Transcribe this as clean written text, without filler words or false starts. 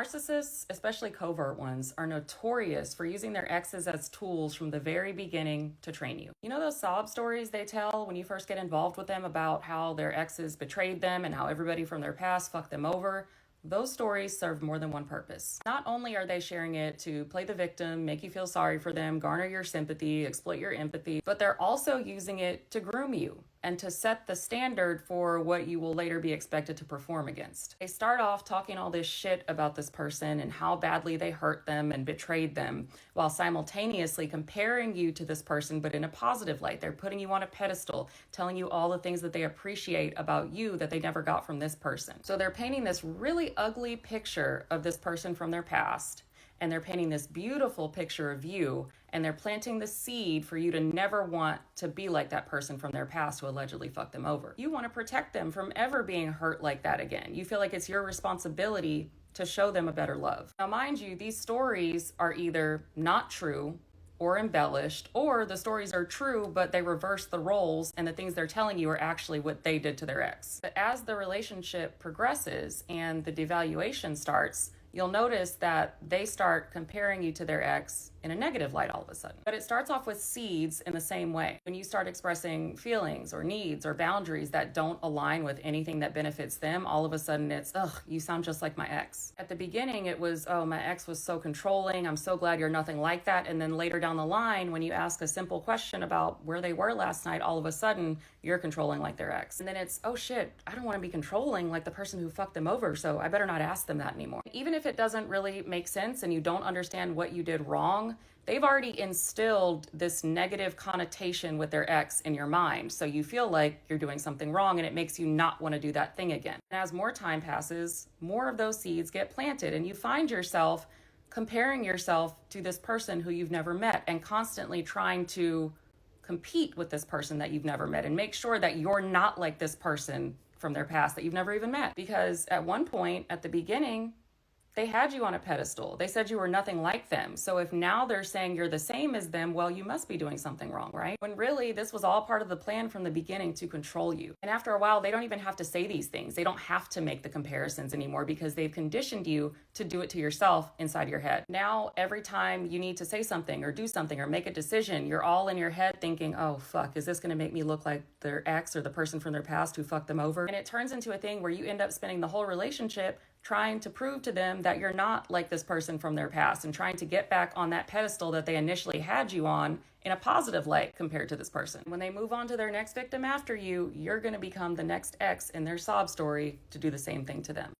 Narcissists, especially covert ones, are notorious for using their exes as tools from the very beginning to train you. You know those sob stories they tell when you first get involved with them about how their exes betrayed them and how everybody from their past fucked them over? Those stories serve more than one purpose. Not only are they sharing it to play the victim, make you feel sorry for them, garner your sympathy, exploit your empathy, but they're also using it to groom you and to set the standard for what you will later be expected to perform against. They start off talking all this shit about this person and how badly they hurt them and betrayed them, while simultaneously comparing you to this person, but in a positive light. They're putting you on a pedestal, telling you all the things that they appreciate about you that they never got from this person. So they're painting this really ugly picture of this person from their past, and they're painting this beautiful picture of you, and they're planting the seed for you to never want to be like that person from their past who allegedly fucked them over. You want to protect them from ever being hurt like that again. You feel like it's your responsibility to show them a better love. Now, mind you, these stories are either not true or embellished, or the stories are true, but they reverse the roles, and the things they're telling you are actually what they did to their ex. But as the relationship progresses and the devaluation starts, you'll notice that they start comparing you to their ex in a negative light all of a sudden. But it starts off with seeds in the same way. When you start expressing feelings or needs or boundaries that don't align with anything that benefits them, all of a sudden it's, ugh, you sound just like my ex. At the beginning, it was, oh, my ex was so controlling. I'm so glad you're nothing like that. And then later down the line, when you ask a simple question about where they were last night, all of a sudden you're controlling like their ex. And then it's, oh shit, I don't want to be controlling like the person who fucked them over, so I better not ask them that anymore. Even if it doesn't really make sense and you don't understand what you did wrong, they've already instilled this negative connotation with their ex in your mind. So you feel like you're doing something wrong, and it makes you not want to do that thing again. And as more time passes, more of those seeds get planted, and you find yourself comparing yourself to this person who you've never met and constantly trying to compete with this person that you've never met and make sure that you're not like this person from their past that you've never even met. Because at one point at the beginning, they had you on a pedestal. They said you were nothing like them. So if now they're saying you're the same as them, well, you must be doing something wrong, right? When really this was all part of the plan from the beginning to control you. And after a while, they don't even have to say these things. They don't have to make the comparisons anymore because they've conditioned you to do it to yourself inside your head. Now, every time you need to say something or do something or make a decision, you're all in your head thinking, oh, fuck, is this going to make me look like their ex or the person from their past who fucked them over? And it turns into a thing where you end up spending the whole relationship trying to prove to them that you're not like this person from their past and trying to get back on that pedestal that they initially had you on in a positive light compared to this person. When they move on to their next victim after you, you're going to become the next ex in their sob story to do the same thing to them.